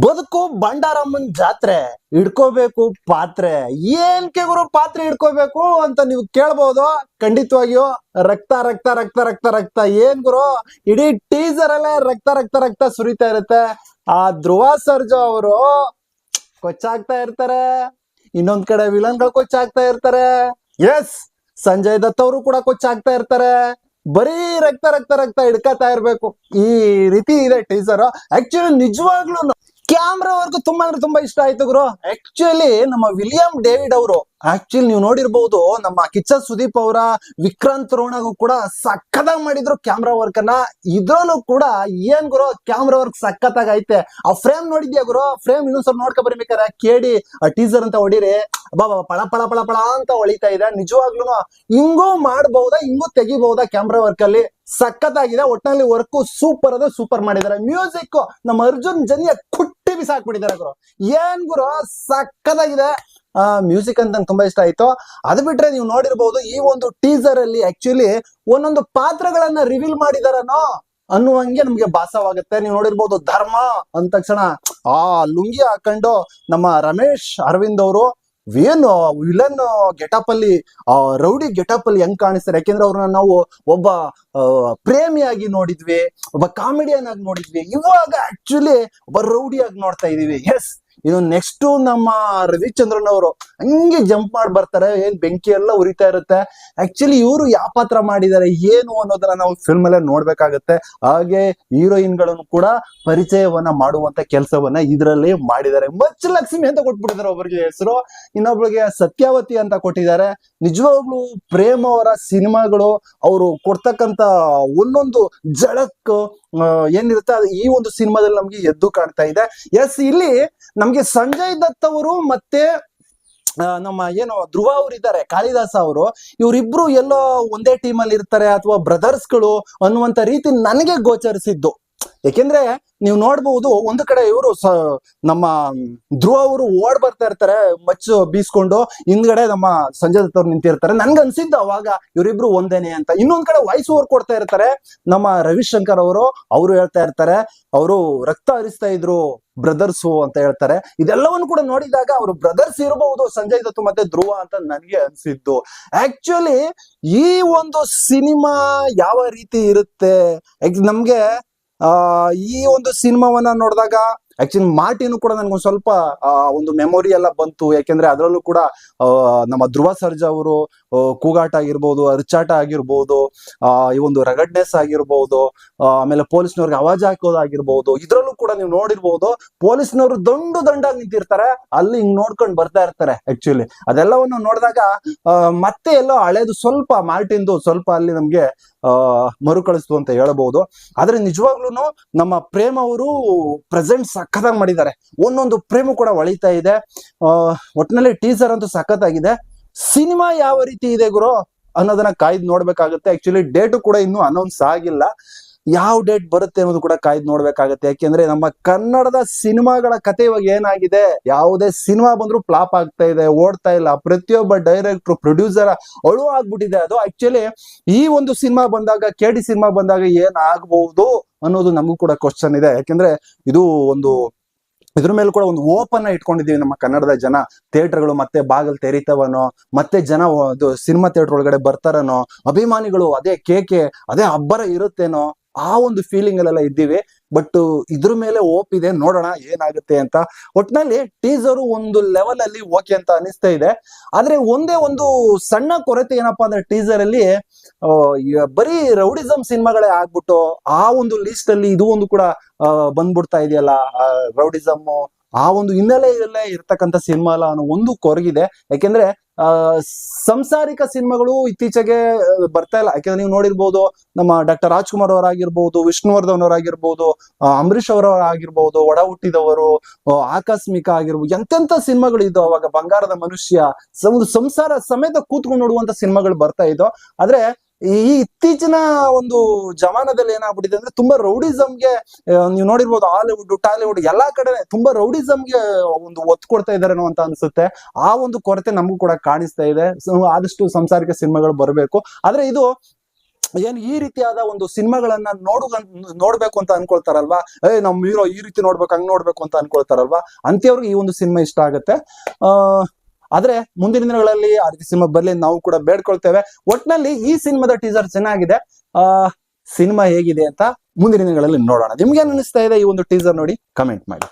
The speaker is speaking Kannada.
ಬದುಕು ಬಂಡಾರಮ್ಮನ್ ಜಾತ್ರೆ ಹಿಡ್ಕೋಬೇಕು ಪಾತ್ರೆ. ಏನ್ಕೆ ಗುರು ಪಾತ್ರೆ ಹಿಡ್ಕೋಬೇಕು ಅಂತ ನೀವು ಕೇಳ್ಬೋದು. ಖಂಡಿತವಾಗಿಯೂ ರಕ್ತ ರಕ್ತ ರಕ್ತ ರಕ್ತ ರಕ್ತ ಏನ್ ಗುರು, ಇಡೀ ಟೀಸರ್ ಅಲ್ಲೇ ರಕ್ತ ರಕ್ತ ರಕ್ತ ಸುರಿತಾ ಇರುತ್ತೆ. ಆ ಧ್ರುವ ಸರ್ಜಾ ಅವರು ಕೊಚ್ಚಾಗ್ತಾ ಇರ್ತಾರೆ, ಇನ್ನೊಂದ್ ಕಡೆ ವಿಲನ್ಗಳು ಕೊಚ್ಚಾಗ್ತಾ ಇರ್ತಾರೆ. ಎಸ್, ಸಂಜಯ್ ದತ್ ಅವರು ಕೂಡ ಕೊಚ್ಚಾಗ್ತಾ ಇರ್ತಾರೆ. ಬರೀ ರಕ್ತ ರಕ್ತ ರಕ್ತ ಹಿಡ್ಕತಾ ಇರ್ಬೇಕು, ಈ ರೀತಿ ಇದೆ ಟೀಸರ್. ಆಕ್ಚುಲಿ ನಿಜವಾಗ್ಲೂ ಕ್ಯಾಮ್ರಾ ವರ್ಕ್ ತುಂಬಾ ಅಂದ್ರೆ ತುಂಬಾ ಇಷ್ಟ ಆಯ್ತು ಗುರು. ಆಕ್ಚುಲಿ ನಮ್ಮ ವಿಲಿಯಂ ಡೇವಿಡ್ ಅವರು ಆಕ್ಚುಲಿ ನೀವು ನೋಡಿರ್ಬಹುದು, ನಮ್ಮ ಕಿಚ್ಚ ಸುದೀಪ್ ಅವರ ವಿಕ್ರಾಂತ್ ರೋಣಗೂ ಕೂಡ ಸಕ್ಕತ್ತಾಗಿ ಮಾಡಿದ್ರು ಕ್ಯಾಮ್ರಾ ವರ್ಕ್ ಅನ್ನ. ಇದ್ರಲ್ಲೂ ಕೂಡ ಏನ್ ಗುರು ಕ್ಯಾಮ್ರಾ ವರ್ಕ್ ಸಕ್ಕತ್ತಾಗಿ ಐತೆ. ಆ ಫ್ರೇಮ್ ನೋಡಿದ್ಯಾ ಗುರು? ಫ್ರೇಮ್ ಇನ್ನೊಂದ್ಸಲ ನೋಡ್ಕೊ ಬರ್ಬೇಕಾರೆ ಕೇಳಿ ಟೀಸರ್ ಅಂತ ಹೊಡಿರಿ, ಬಾಬಾ ಪಳ ಪಳ ಪಳ ಪಳ ಅಂತ ಹೊಳಿತಾ ಇದೆ. ನಿಜವಾಗ್ಲೂ ಹಿಂಗೂ ಮಾಡಬಹುದಾ, ಹಿಂಗೂ ತೆಗಿಬಹುದಾ ಕ್ಯಾಮ್ರಾ ವರ್ಕ್ ಅಲ್ಲಿ? ಸಕ್ಕತ್ತಾಗಿದೆ. ಒಟ್ಟಿನಲ್ಲಿ ವರ್ಕ್ ಸೂಪರ್ ಅದ, ಸೂಪರ್ ಮಾಡಿದ್ದಾರೆ. ಮ್ಯೂಸಿಕ್ ನಮ್ಮ ಅರ್ಜುನ್ ಜನ್ಯ ಕುಟ್ಟಿ ಬಿಸಾಕ್ಬಿಟ್ಟಿದ್ದಾರೆ ಗುರು. ಏನ್ ಗುರು ಸಕ್ಕತ್ತಾಗಿದೆ ಮ್ಯೂಸಿಕ್ ಅಂತ ನಂಗೆ ತುಂಬಾ ಇಷ್ಟ ಆಯ್ತು. ಅದು ಬಿಟ್ರೆ ನೀವು ನೋಡಿರ್ಬಹುದು, ಈ ಒಂದು ಟೀಸರ್ ಅಲ್ಲಿ ಆಕ್ಚುಲಿ ಒಂದೊಂದು ಪಾತ್ರಗಳನ್ನ ರಿವೀಲ್ ಮಾಡಿದಾರನೋ ಅನ್ನುವಂಗೆ ನಮ್ಗೆ ಭಾಸವಾಗುತ್ತೆ. ನೀವು ನೋಡಿರ್ಬಹುದು, ಧರ್ಮ ಅಂದ ತಕ್ಷಣ ಆ ಲುಂಗಿ ಹಾಕೊಂಡು ನಮ್ಮ ರಮೇಶ್ ಅರವಿಂದ್ ಅವರು ಏನು ವಿಲನ್ ಗೆಟಪ್ ಅಲ್ಲಿ, ರೌಡಿ ಗೆಟಪ್ ಅಲ್ಲಿ ಹೆಂಗ್ ಕಾಣಿಸ್ತಾರೆ. ಯಾಕೆಂದ್ರೆ ಅವ್ರನ್ನ ನಾವು ಒಬ್ಬ ಪ್ರೇಮಿಯಾಗಿ ನೋಡಿದ್ವಿ, ಒಬ್ಬ ಕಾಮಿಡಿಯನ್ ಆಗಿ ನೋಡಿದ್ವಿ, ಇವಾಗ ಆಕ್ಚುಲಿ ಒಬ್ಬ ರೌಡಿ ಆಗಿ ನೋಡ್ತಾ ಇದೀವಿ. ಎಸ್, ಇನ್ನು ನೆಕ್ಸ್ಟ್ ನಮ್ಮ ರವಿಚಂದ್ರನ್ ಅವರು ಹಂಗೆ ಜಂಪ್ ಮಾಡಿ ಬರ್ತಾರೆ, ಏನ್ ಬೆಂಕಿ ಎಲ್ಲ ಉರಿತಾ ಇರುತ್ತೆ. ಆಕ್ಚುಲಿ ಇವರು ಯಾವ ಪಾತ್ರ ಮಾಡಿದ್ದಾರೆ ಏನು ಅನ್ನೋದನ್ನ ನಾವು ಫಿಲ್ಮ್ ಅಲ್ಲೇ ನೋಡ್ಬೇಕಾಗತ್ತೆ. ಹಾಗೆ ಹೀರೋಯಿನ್ ಗಳನ್ನು ಕೂಡ ಪರಿಚಯವನ್ನ ಮಾಡುವಂತ ಕೆಲಸವನ್ನ ಇದರಲ್ಲಿ ಮಾಡಿದ್ದಾರೆ. ಮಚ್ಚ ಲಕ್ಷ್ಮಿ ಅಂತ ಕೊಟ್ಬಿಟ್ಟಿದ್ದಾರೆ ಒಬ್ಬರಿಗೆ ಹೆಸರು, ಇನ್ನೊಬ್ಳಿಗೆ ಸತ್ಯಾವತಿ ಅಂತ ಕೊಟ್ಟಿದ್ದಾರೆ. ನಿಜವಾಗ್ಲೂ ಪ್ರೇಮ್ ಅವರ ಸಿನಿಮಾಗಳು ಅವರು ಕೊಡ್ತಕ್ಕಂತ ಒಂದೊಂದು ಝಳಕ್ ಏನಿರುತ್ತೆ ಈ ಒಂದು ಸಿನಿಮಾದಲ್ಲಿ ನಮ್ಗೆ ಎದ್ದು ಕಾಣ್ತಾ ಇದೆ. ಎಸ್, ಇಲ್ಲಿ ನಮ್ಗೆ ಸಂಜಯ್ ದತ್ ಅವರು ಮತ್ತೆ ನಮ್ಮ ಏನು ಧ್ರುವ ಅವರು ಇದ್ದಾರೆ, ಕಾಳಿದಾಸ ಅವರು, ಇವರಿಬ್ರು ಎಲ್ಲೋ ಒಂದೇ ಟೀಮ್ ಅಲ್ಲಿ ಇರ್ತಾರೆ ಅಥವಾ ಬ್ರದರ್ಸ್ಗಳು ಅನ್ನುವಂತ ರೀತಿ ನನಗೆ ಗೋಚರಿಸಿದ್ದು. ಯಾಕೆಂದ್ರೆ ನೀವು ನೋಡ್ಬಹುದು, ಒಂದು ಕಡೆ ಇವರು ನಮ್ಮ ಧ್ರುವ ಅವರು ಓಡ್ ಬರ್ತಾ ಇರ್ತಾರೆ ಮಚ್ಚು ಬೀಸ್ಕೊಂಡು, ಹಿಂದ್ಗಡೆ ನಮ್ಮ ಸಂಜಯ್ ದತ್ ಅವ್ರು ನಿಂತಿರ್ತಾರೆ. ನನ್ಗೆ ಅನ್ಸಿದ್ದು ಅವಾಗ ಇವರಿಬ್ರು ಒಂದೇನೆ ಅಂತ. ಇನ್ನೊಂದ್ ಕಡೆ ವಾಯ್ಸ್ ಓವರ್ ಕೊಡ್ತಾ ಇರ್ತಾರೆ ನಮ್ಮ ರವಿಶಂಕರ್ ಅವರು ಹೇಳ್ತಾ ಇರ್ತಾರೆ, ಅವರು ರಕ್ತ ಹರಿಸ್ತಾ ಇದ್ರು ಬ್ರದರ್ಸು ಅಂತ ಹೇಳ್ತಾರೆ. ಇದೆಲ್ಲವನ್ನು ಕೂಡ ನೋಡಿದಾಗ ಅವರು ಬ್ರದರ್ಸ್ ಇರಬಹುದು ಸಂಜಯ್ ದತ್ ಮತ್ತೆ ಧ್ರುವ ಅಂತ ನನಗೆ ಅನ್ಸಿದ್ದು. ಆಕ್ಚುಲಿ ಈ ಒಂದು ಸಿನಿಮಾ ಯಾವ ರೀತಿ ಇರುತ್ತೆ ನಮ್ಗೆ ಈ ಒಂದು ಸಿನಿಮಾವನ್ನ ನೋಡಿದಾಗ ಆಕ್ಚುಲಿ ಮಾರ್ಟಿನು ಕೂಡ ನನ್ಗೊಂದು ಸ್ವಲ್ಪ ಒಂದು ಮೆಮೊರಿ ಎಲ್ಲ ಬಂತು. ಯಾಕೆಂದ್ರೆ ಅದರಲ್ಲೂ ಕೂಡ ನಮ್ಮ ಧ್ರುವ ಸರ್ಜಾ ಅವರು ಕೂಗಾಟ ಆಗಿರ್ಬೋದು, ಅರ್ಚಾಟ ಆಗಿರ್ಬೋದು, ಈ ಒಂದು ರಗಡ್ನೆಸ್ ಆಗಿರ್ಬೋದು, ಆಮೇಲೆ ಪೊಲೀಸ್ನವ್ರಿಗೆ ಅವಾಜ್ ಹಾಕೋದಾಗಿರ್ಬೋದು. ಇದ್ರಲ್ಲೂ ಕೂಡ ನೀವು ನೋಡಿರ್ಬೋದು, ಪೊಲೀಸ್ನವರು ದಂಡಾಗಿ ನಿಂತಿರ್ತಾರೆ, ಅಲ್ಲಿ ಹಿಂಗ್ ನೋಡ್ಕೊಂಡು ಬರ್ತಾ ಇರ್ತಾರೆ. ಆಕ್ಚುಲಿ ಅದೆಲ್ಲವನ್ನು ನೋಡಿದಾಗ ಮತ್ತೆ ಎಲ್ಲೋ ಹಳೇದು ಸ್ವಲ್ಪ ಮಾರ್ಟಿನ್ದು ಸ್ವಲ್ಪ ಅಲ್ಲಿ ನಮ್ಗೆ ಮರುಕಳಿಸ್ತು ಅಂತ ಹೇಳ್ಬಹುದು. ಆದ್ರೆ ನಿಜವಾಗ್ಲೂ ನಮ್ಮ ಪ್ರೇಮ್ ಅವರು ಪ್ರೆಸೆಂಟ್ ಸಖತ್ತಾಗಿ ಮಾಡಿದ್ದಾರೆ. ಒಂದೊಂದು ಪ್ರೇಮ ಕೂಡ ಹೊಳಿತಾ ಇದೆ. ಒಟ್ಟಿನಲ್ಲಿ ಟೀಸರ್ ಅಂತೂ ಸಖತ್ತಾಗಿದೆ. ಸಿನಿಮಾ ಯಾವ ರೀತಿ ಇದೆ ಗುರು ಅನ್ನೋದನ್ನ ಕಾಯ್ದು ನೋಡ್ಬೇಕಾಗುತ್ತೆ. ಆಕ್ಚುಲಿ ಡೇಟು ಕೂಡ ಇನ್ನೂ ಅನೌನ್ಸ್ ಆಗಿಲ್ಲ, ಯಾವ ಡೇಟ್ ಬರುತ್ತೆ ಅನ್ನೋದು ಕೂಡ ಕಾಯ್ದು ನೋಡ್ಬೇಕಾಗತ್ತೆ. ಯಾಕೆಂದ್ರೆ ನಮ್ಮ ಕನ್ನಡದ ಸಿನಿಮಾಗಳ ಕತೆ ಇವಾಗ ಏನಾಗಿದೆ, ಯಾವುದೇ ಸಿನಿಮಾ ಬಂದ್ರು ಫ್ಲಾಪ್ ಆಗ್ತಾ ಇದೆ, ಓಡ್ತಾ ಇಲ್ಲ. ಪ್ರತಿಯೊಬ್ಬ ಡೈರೆಕ್ಟರ್ ಪ್ರೊಡ್ಯೂಸರ್ ಅಳು ಆಗ್ಬಿಟ್ಟಿದೆ ಅದು. ಆಕ್ಚುಲಿ ಈ ಒಂದು ಸಿನಿಮಾ ಬಂದಾಗ, KD ಸಿನಿಮಾ ಬಂದಾಗ ಏನ್ ಆಗ್ಬಹುದು ಅನ್ನೋದು ನಮಗೂ ಕೂಡ ಕ್ವಶನ್ ಇದೆ. ಯಾಕೆಂದ್ರೆ ಇದು ಒಂದು ಇದ್ರ ಮೇಲೆ ಕೂಡ ಒಂದು ಓಪನ್ ಇಟ್ಕೊಂಡಿದೀವಿ ನಮ್ಮ ಕನ್ನಡದ ಜನ. ಥಿಯೇಟರ್ಗಳು ಮತ್ತೆ ಬಾಗಿಲು ತೆರೀತವನೋ, ಮತ್ತೆ ಜನ ಸಿನಿಮಾ ಥಿಯೇಟರ್ ಒಳಗಡೆ ಬರ್ತಾರನೋ, ಅಭಿಮಾನಿಗಳು ಅದೇ ಕೇಕೆ ಅದೇ ಅಬ್ಬರ ಇರುತ್ತೇನೋ, ಆ ಒಂದು ಫೀಲಿಂಗ್ ಅಲ್ಲೆಲ್ಲ ಇದ್ದೀವಿ. ಬಟ್ ಇದ್ರ ಮೇಲೆ ಓಪ್ ಇದೆ, ನೋಡೋಣ ಏನಾಗುತ್ತೆ ಅಂತ. ಒಟ್ನಲ್ಲಿ ಟೀಸರು ಒಂದು ಲೆವೆಲ್ ಅಲ್ಲಿ ಓಕೆ ಅಂತ ಅನಿಸ್ತಾ ಇದೆ. ಆದ್ರೆ ಒಂದೇ ಒಂದು ಸಣ್ಣ ಕೊರತೆ ಏನಪ್ಪಾ ಅಂದ್ರೆ, ಟೀಸರ್ ಅಲ್ಲಿ ಬರೀ ರೌಡಿಸಮ್ ಸಿನಿಮಾಗಳೇ ಆಗ್ಬಿಟ್ಟು ಆ ಒಂದು ಲಿಸ್ಟ್ ಅಲ್ಲಿ ಇದು ಒಂದು ಕೂಡ ಬಂದ್ಬಿಡ್ತಾ ಇದೆಯಲ್ಲ, ರೌಡಿಸಮ್ ಆ ಒಂದು ಹಿನ್ನೆಲೆಯಲ್ಲೇ ಇರ್ತಕ್ಕಂಥ ಸಿನಿಮಾ ಅಲ್ಲ ಅನ್ನೋ ಒಂದು ಕೊರಗಿದೆ. ಯಾಕೆಂದ್ರೆ ಸಂಸಾರಿಕ ಸಿನಿಮಾಗಳು ಇತ್ತೀಚೆಗೆ ಬರ್ತಾ ಇಲ್ಲ. ಯಾಕೆಂದ್ರೆ ನೀವು ನೋಡಿರ್ಬೋದು, ನಮ್ಮ ಡಾಕ್ಟರ್ ರಾಜ್ಕುಮಾರ್ ಅವರಾಗಿರ್ಬೋದು, ವಿಷ್ಣುವರ್ಧನ್ ಅವರಾಗಿರ್ಬೋದು, ಅಂಬರೀಷ್ ಅವರಾಗಿರ್ಬೋದು, ಒಡ ಹುಟ್ಟಿದವರು, ಆಕಸ್ಮಿಕ ಆಗಿರ್ಬೋದು, ಎಂತೆಂತ ಸಿನಿಮಾಗಳು ಇದ್ದವು ಅವಾಗ. ಬಂಗಾರದ ಮನುಷ್ಯ, ಒಂದು ಸಂಸಾರ ಸಮೇತ ಕೂತ್ಕೊಂಡು ನೋಡುವಂತ ಸಿನಿಮಾಗಳು ಬರ್ತಾ ಇದ್ದವು. ಆದ್ರೆ ಈ ಇತ್ತೀಚಿನ ಒಂದು ಜಮಾನದಲ್ಲಿ ಏನಾಗ್ಬಿಟ್ಟಿದೆ ಅಂದ್ರೆ, ತುಂಬಾ ರೌಡಿಸಮ್ಗೆ ನೀವು ನೋಡಿರ್ಬೋದು, ಹಾಲಿವುಡ್ ಟಾಲಿವುಡ್ ಎಲ್ಲಾ ಕಡೆ ತುಂಬಾ ರೌಡಿಸಮ್ಗೆ ಒಂದು ಒತ್ತು ಕೊಡ್ತಾ ಇದಾರೆ ಅಂತ ಅನ್ಸುತ್ತೆ. ಆ ಒಂದು ಕೊರತೆ ನಮಗೂ ಕೂಡ ಕಾಣಿಸ್ತಾ ಇದೆ. ಆದಷ್ಟು ಸಂಸಾರಿಕ ಸಿನಿಮಾಗಳು ಬರಬೇಕು. ಆದ್ರೆ ಇದು ಏನ್ ಈ ರೀತಿಯಾದ ಒಂದು ಸಿನಿಮಾಗಳನ್ನ ನೋಡ್ಬೇಕು ಅಂತ ಅನ್ಕೊಳ್ತಾರಲ್ವಾ, ನಮ್ ಹೀರೋ ಈ ರೀತಿ ನೋಡ್ಬೇಕು ಹಂಗ್ ನೋಡ್ಬೇಕು ಅಂತ ಅನ್ಕೊಳ್ತಾರಲ್ವಾ, ಅಂತವ್ರಿಗೆ ಈ ಒಂದು ಸಿನಿಮಾ ಇಷ್ಟ ಆಗುತ್ತೆ. ಆದ್ರೆ ಮುಂದಿನ ದಿನಗಳಲ್ಲಿ ಆ ರೀತಿ ಸಿನಿಮಾ ಬರ್ಲಿ ನಾವು ಕೂಡ ಬೇಡ್ಕೊಳ್ತೇವೆ. ಒಟ್ನಲ್ಲಿ ಈ ಸಿನಿಮಾದ ಟೀಸರ್ ಚೆನ್ನಾಗಿದೆ. ಸಿನಿಮಾ ಹೇಗಿದೆ ಅಂತ ಮುಂದಿನ ದಿನಗಳಲ್ಲಿ ನೋಡೋಣ. ನಿಮ್ಗೆ ಏನ್ ಅನಿಸ್ತಾ ಇದೆ ಈ ಒಂದು ಟೀಸರ್ ನೋಡಿ ಕಮೆಂಟ್ ಮಾಡಿ.